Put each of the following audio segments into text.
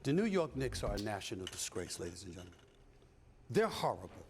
The New York Knicks are a national disgrace, ladies and gentlemen. They're horrible.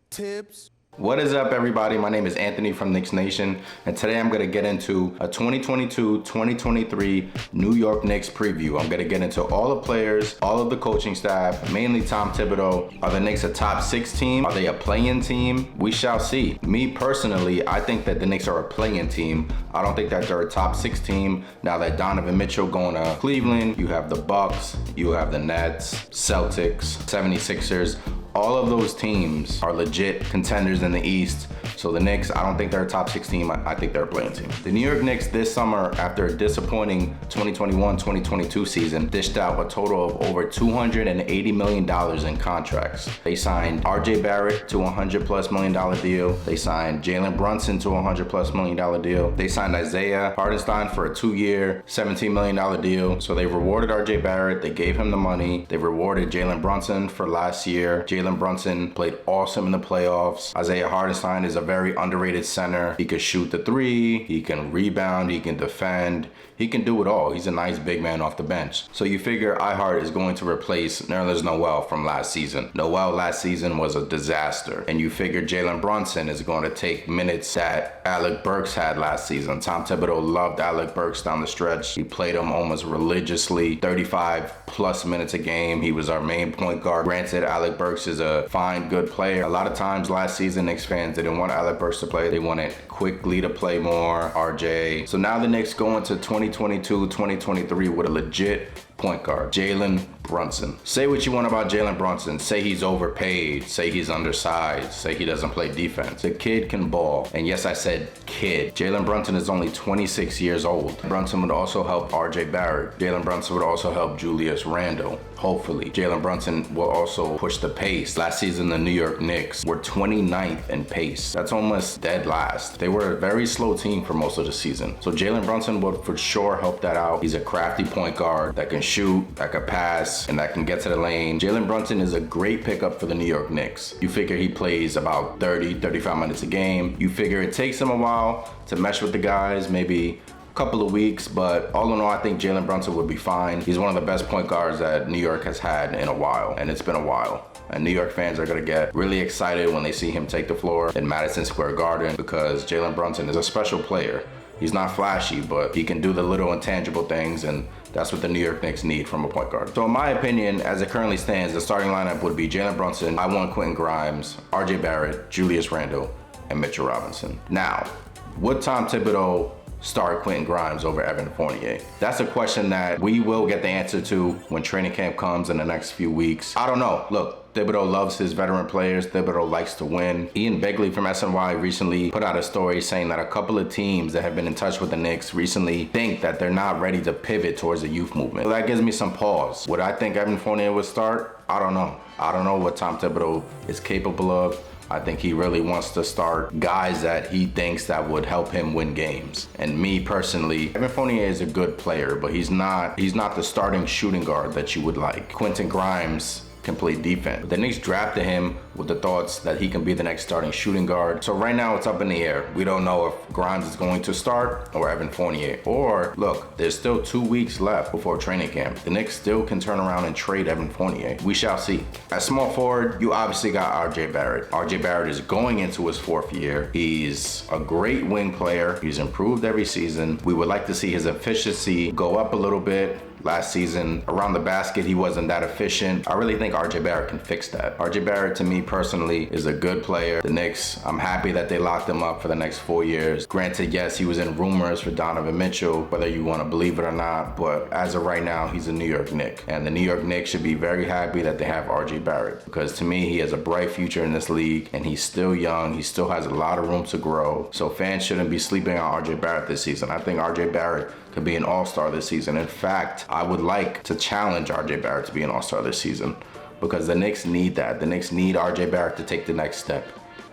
Tibbs. What is up, everybody? My name is Anthony from Knicks Nation, and today I'm going to get into a 2022-2023 New York Knicks preview. I'm going to get into all the players, all of the coaching staff, mainly Tom Thibodeau. Are the Knicks a top 6 team? Are they a play-in team? We shall see. Me personally, I think that the Knicks are a play-in team. I don't think that they're a top 6 team. Now that Donovan Mitchell going to Cleveland, you have the Bucks, you have the Nets, Celtics, 76ers. All of those teams are legit contenders in the East. So the Knicks, I don't think they're a top 6 team. I think they're a playing team. The New York Knicks this summer, after a disappointing 2021-2022 season, dished out a total of over $280 million in contracts. They signed RJ Barrett to a $100+ million deal. They signed Jalen Brunson to a $100+ million deal. They signed Isaiah Hartenstein for a 2-year, $17 million deal. So they rewarded RJ Barrett. They gave him the money. They rewarded Jalen Brunson for last year. Jalen Brunson played awesome in the playoffs. Isaiah Hartenstein is a very underrated center. He can shoot the 3, he can rebound, he can defend, he can do it all. He's a nice big man off the bench. So you figure iHeart is going to replace Nerlens Noel from last season. Noel last season was a disaster. And you figure Jalen Brunson is going to take minutes that Alec Burks had last season. Tom Thibodeau loved Alec Burks down the stretch. He played him almost religiously, 35+ minutes a game. He was our main point guard. Granted, Alec Burks is a fine, good player. A lot of times last season, Knicks fans didn't want Alec Burks to play. They wanted quickly to play more, RJ. So now the Knicks go into 2022-2023 with a legit point guard, Jalen Brunson. Say what you want about Jalen Brunson. Say he's overpaid. Say he's undersized. Say he doesn't play defense. The kid can ball. And yes, I said kid. Jalen Brunson is only 26 years old. Brunson would also help RJ Barrett. Jalen Brunson would also help Julius Randle. Hopefully. Jalen Brunson will also push the pace. Last season, the New York Knicks were 29th in pace. That's almost dead last. They were a very slow team for most of the season. So Jalen Brunson would for sure help that out. He's a crafty point guard that can shoot, that can pass, and that can get to the lane. Jalen Brunson is a great pickup for the New York Knicks. You figure he plays about 35 minutes a game. You figure it takes him a while to mesh with the guys, maybe couple of weeks, but all in all, I think Jalen Brunson would be fine. He's one of the best point guards that New York has had in a while, and it's been a while. And New York fans are gonna get really excited when they see him take the floor in Madison Square Garden because Jalen Brunson is a special player. He's not flashy, but he can do the little intangible things, and that's what the New York Knicks need from a point guard. So in my opinion, as it currently stands, the starting lineup would be Jalen Brunson, I want Quentin Grimes, RJ Barrett, Julius Randle, and Mitchell Robinson. Now, would Tom Thibodeau start Quentin Grimes over Evan Fournier? That's a question that we will get the answer to when training camp comes in the next few weeks. I don't know. Look, Thibodeau loves his veteran players. Thibodeau likes to win. Ian Begley from SNY recently put out a story saying that a couple of teams that have been in touch with the Knicks recently think that they're not ready to pivot towards the youth movement. So that gives me some pause. Would I think Evan Fournier would start? I don't know. I don't know what Tom Thibodeau is capable of. I think he really wants to start guys that he thinks that would help him win games. And me personally, Evan Fournier is a good player, but he's not the starting shooting guard that you would like. Quentin Grimes can play defense. The Knicks drafted him with the thoughts that he can be the next starting shooting guard. So right now it's up in the air. We don't know if Grimes is going to start or Evan Fournier. Or look, there's still 2 weeks left before training camp. The Knicks still can turn around and trade Evan Fournier. We shall see. At small forward, you obviously got RJ Barrett. RJ Barrett is going into his 4th year. He's a great wing player. He's improved every season. We would like to see his efficiency go up a little bit. Last season, around the basket, he wasn't that efficient. I really think RJ Barrett can fix that. RJ Barrett, to me personally, is a good player. The Knicks, I'm happy that they locked him up for the next 4 years. Granted, yes, he was in rumors for Donovan Mitchell, whether you want to believe it or not, but as of right now, he's a New York Knick. And the New York Knicks should be very happy that they have RJ Barrett, because to me, he has a bright future in this league, and he's still young. He still has a lot of room to grow. So fans shouldn't be sleeping on RJ Barrett this season. I think RJ Barrett could be an all-star this season. In fact, I would like to challenge RJ Barrett to be an all-star this season because the Knicks need that. The Knicks need RJ Barrett to take the next step.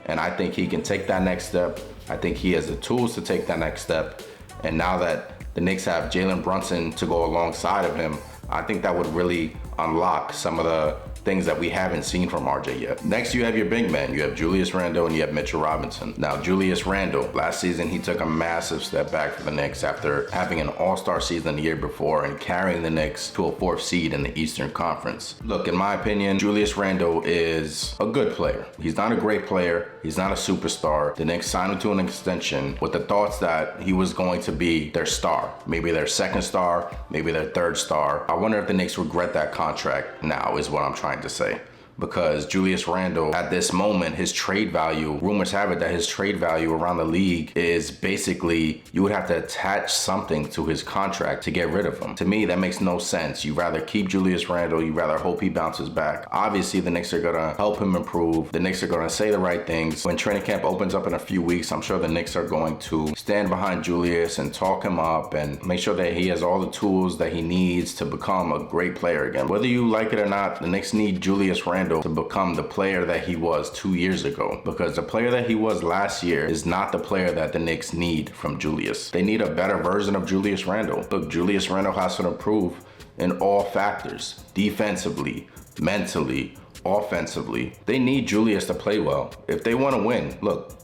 And I think he can take that next step. I think he has the tools to take that next step. And now that the Knicks have Jalen Brunson to go alongside of him, I think that would really unlock some of the things that we haven't seen from RJ yet. Next, you have your big men. You have Julius Randle and you have Mitchell Robinson. Now, Julius Randle, last season, he took a massive step back for the Knicks after having an all-star season the year before and carrying the Knicks to a 4th seed in the Eastern Conference. Look, in my opinion, Julius Randle is a good player. He's not a great player. He's not a superstar. The Knicks signed him to an extension with the thoughts that he was going to be their star, maybe their 2nd star, maybe their 3rd star. I wonder if the Knicks regret that contract now, is what I'm trying to say. Because Julius Randle, at this moment, his trade value, rumors have it that his trade value around the league is basically, you would have to attach something to his contract to get rid of him. To me, that makes no sense. You rather keep Julius Randle, you rather hope he bounces back. Obviously, the Knicks are gonna help him improve. The Knicks are gonna say the right things. When training camp opens up in a few weeks, I'm sure the Knicks are going to stand behind Julius and talk him up and make sure that he has all the tools that he needs to become a great player again. Whether you like it or not, the Knicks need Julius Randle to become the player that he was 2 years ago, because the player that he was last year is not the player that the Knicks need from Julius. They need a better version of Julius Randle. Look, Julius Randle has to improve in all factors, defensively, mentally, offensively. They need Julius to play well if they want to win. Look,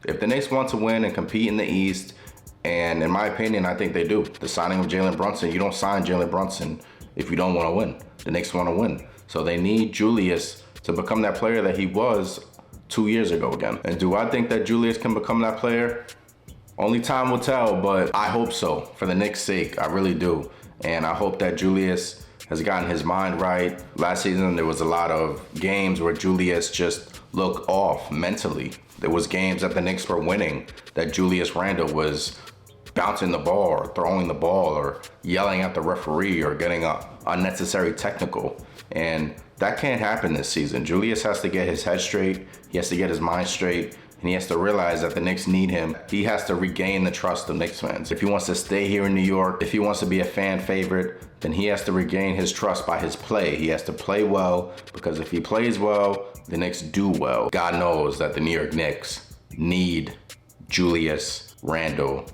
if the Knicks want to win and compete in the East, and in my opinion, I think they do. The signing of Jalen Brunson, you don't sign Jalen Brunson if you don't want to win. The Knicks want to win. So they need Julius to become that player that he was 2 years ago again. And do I think that Julius can become that player? Only time will tell, but I hope so, for the Knicks' sake. I really do. And I hope that Julius has gotten his mind right. Last season, there was a lot of games where Julius just looked off mentally. There was games that the Knicks were winning that Julius Randle was bouncing the ball or throwing the ball or yelling at the referee or getting a unnecessary technical. And that can't happen this season. Julius has to get his head straight. He has to get his mind straight. And he has to realize that the Knicks need him. He has to regain the trust of Knicks fans. If he wants to stay here in New York, if he wants to be a fan favorite, then he has to regain his trust by his play. He has to play well, because if he plays well, the Knicks do well. God knows that the New York Knicks need Julius Randle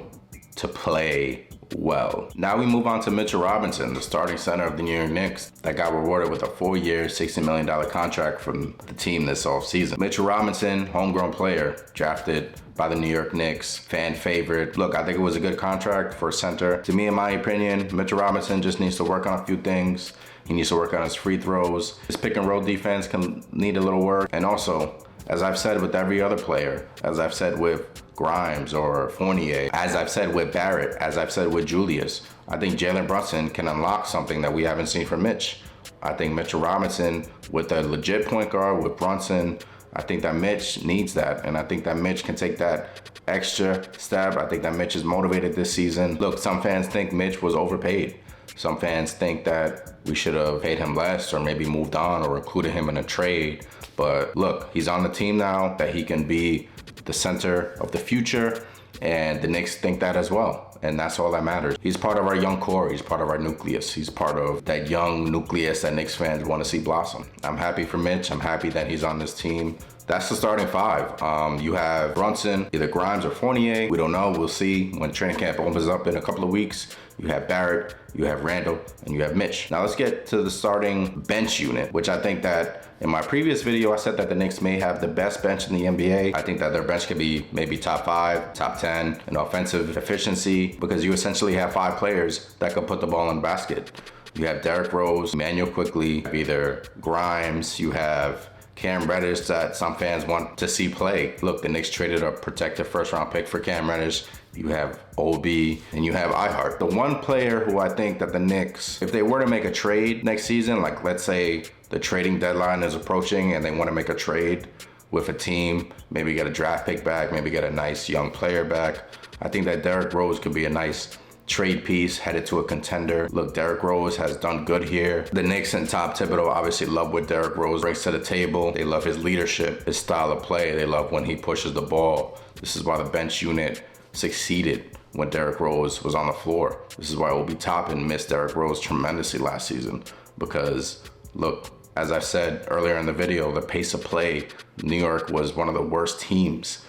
to play well. Now we move on to Mitchell Robinson, the starting center of the New York Knicks that got rewarded with a 4-year, $60 million contract from the team this offseason. Mitchell Robinson, homegrown player, drafted by the New York Knicks, fan favorite. Look, I think it was a good contract for a center. To me, in my opinion, Mitchell Robinson just needs to work on a few things. He needs to work on his free throws. His pick and roll defense can need a little work. And also, as I've said with every other player, as I've said with Grimes or Fournier, as I've said with Barrett, as I've said with Julius, I think Jalen Brunson can unlock something that we haven't seen from Mitch. I think Mitchell Robinson, with a legit point guard, with Brunson, I think that Mitch needs that. And I think that Mitch can take that extra step. I think that Mitch is motivated this season. Look, some fans think Mitch was overpaid. Some fans think that we should have paid him less or maybe moved on or included him in a trade. But look, he's on the team now, that he can be the center of the future, and the Knicks think that as well. And that's all that matters. He's part of our young core. He's part of our nucleus. He's part of that young nucleus that Knicks fans want to see blossom. I'm happy for Mitch. I'm happy that he's on this team. That's the starting 5. You have Brunson, either Grimes or Fournier. We don't know. We'll see when training camp opens up in a couple of weeks. You have Barrett, you have Randle, and you have Mitch. Now let's get to the starting bench unit, which I think that in my previous video, I said that the Knicks may have the best bench in the NBA. I think that their bench could be maybe top 5, top 10 in offensive efficiency, because you essentially have 5 players that could put the ball in the basket. You have Derrick Rose, Emmanuel Quickly, either Grimes, you have Cam Reddish that some fans want to see play. Look, the Knicks traded a protected first-round pick for Cam Reddish. You have OB, and you have iHeart. The one player who I think that the Knicks, if they were to make a trade next season, like let's say the trading deadline is approaching and they want to make a trade with a team, maybe get a draft pick back, maybe get a nice young player back, I think that Derrick Rose could be a nice trade piece headed to a contender. Look, Derrick Rose has done good here. The Knicks and Tom Thibodeau obviously love what Derrick Rose brings to the table. They love his leadership, his style of play. They love when he pushes the ball. This is why the bench unit succeeded when Derrick Rose was on the floor. This is why Obi Toppin missed Derrick Rose tremendously last season, because look, as I said earlier in the video, the pace of play, New York was one of the worst teams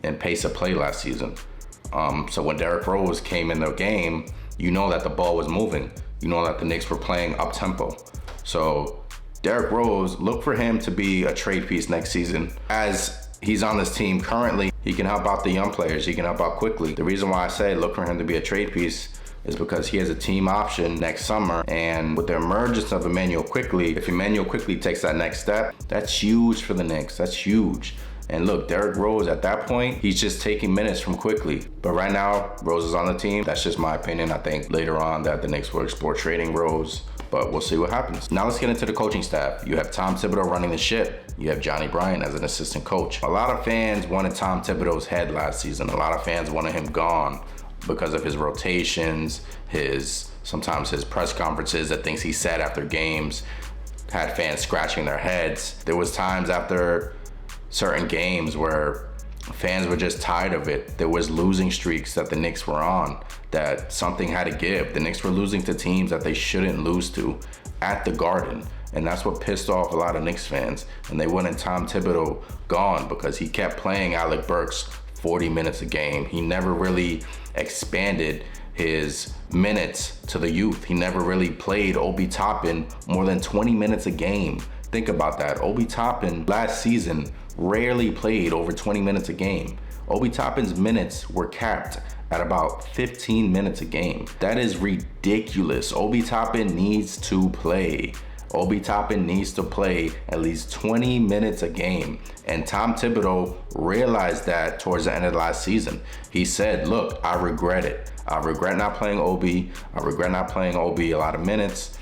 in pace of play last season. So when Derrick Rose came in the game, you know that the ball was moving. You know that the Knicks were playing up tempo. So Derrick Rose, look for him to be a trade piece next season. As he's on this team currently, he can help out the young players. He can help out quickly. The reason why I say look for him to be a trade piece is because he has a team option next summer. And with the emergence of Immanuel Quickley, if Immanuel Quickley takes that next step, that's huge for the Knicks. That's huge. And look, Derrick Rose at that point, he's just taking minutes from Quickley. But right now, Rose is on the team. That's just my opinion. I think later on that the Knicks will explore trading Rose, but we'll see what happens. Now let's get into the coaching staff. You have Tom Thibodeau running the ship. You have Johnny Bryant as an assistant coach. A lot of fans wanted Tom Thibodeau's head last season. A lot of fans wanted him gone because of his rotations, sometimes his press conferences, the things he said after games had fans scratching their heads. There was times after certain games where fans were just tired of it. There was losing streaks that the Knicks were on, that something had to give. The Knicks were losing to teams that they shouldn't lose to at the Garden. And that's what pissed off a lot of Knicks fans. And they wanted Tom Thibodeau gone because he kept playing Alec Burks 40 minutes a game. He never really expanded his minutes to the youth. He never really played Obi Toppin more than 20 minutes a game. Think about that. Obi Toppin last season rarely played over 20 minutes a game. Obi Toppin's minutes were capped at about 15 minutes a game. That is ridiculous. Obi Toppin needs to play. Obi Toppin needs to play at least 20 minutes a game. And Tom Thibodeau realized that towards the end of last season. He said, look, I regret it. I regret not playing Obi. I regret not playing Obi a lot of minutes.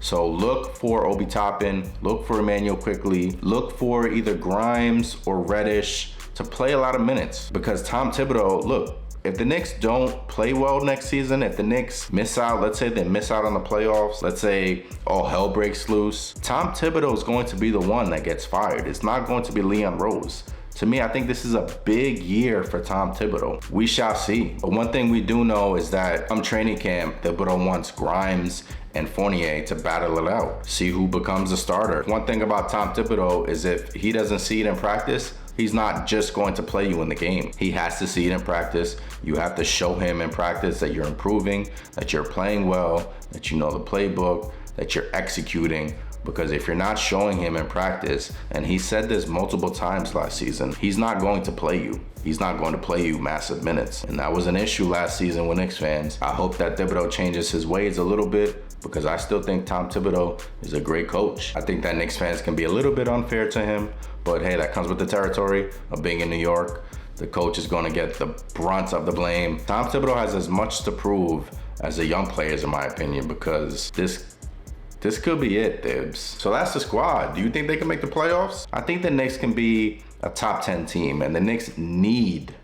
So look for Obi Toppin, look for Immanuel Quickley, look for either Grimes or Reddish to play a lot of minutes. Because Tom Thibodeau, look, if the Knicks don't play well next season, if the Knicks miss out, let's say they miss out on the playoffs, let's say all hell breaks loose, Tom Thibodeau is going to be the one that gets fired. It's not going to be Leon Rose. To me, I think this is a big year for Tom Thibodeau. We shall see. But one thing we do know is that come training camp, Thibodeau wants Grimes and Fournier to battle it out, see who becomes a starter. One thing about Tom Thibodeau is if he doesn't see it in practice, he's not just going to play you in the game. He has to see it in practice. You have to show him in practice that you're improving, that you're playing well, that you know the playbook, that you're executing. Because if you're not showing him in practice, and he said this multiple times last season, he's not going to play you. He's not going to play you massive minutes. And that was an issue last season with Knicks fans. I hope that Thibodeau changes his ways a little bit, because I still think Tom Thibodeau is a great coach. I think that Knicks fans can be a little bit unfair to him, but hey, that comes with the territory of being in New York. The coach is going to get the brunt of the blame. Tom Thibodeau has as much to prove as the young players, in my opinion, because this could be it, Thibs. So that's the squad. Do you think they can make the playoffs? I think the Knicks can be a top 10 team, and the Knicks need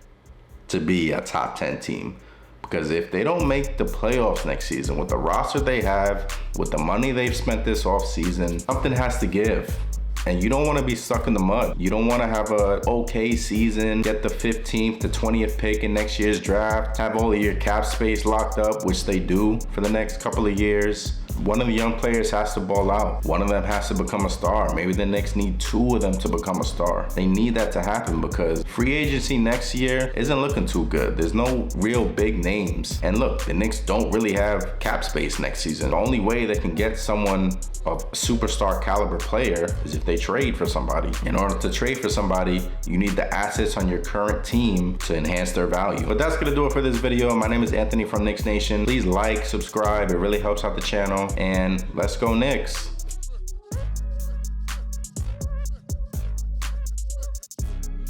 to be a top 10 team. Because if they don't make the playoffs next season, with the roster they have, with the money they've spent this offseason, something has to give. And you don't want to be stuck in the mud. You don't want to have a okay season, get the 15th to 20th pick in next year's draft, have all of your cap space locked up, which they do for the next couple of years. One of the young players has to ball out. One of them has to become a star. Maybe the Knicks need two of them to become a star. They need that to happen because free agency next year isn't looking too good. There's no real big names. And look, the Knicks don't really have cap space next season. The only way they can get someone of a superstar caliber player is if they trade for somebody. In order to trade for somebody, you need the assets on your current team to enhance their value. But that's gonna do it for this video. My name is Anthony from Knicks Nation. Please like, subscribe. It really helps out the channel. And let's go Knicks.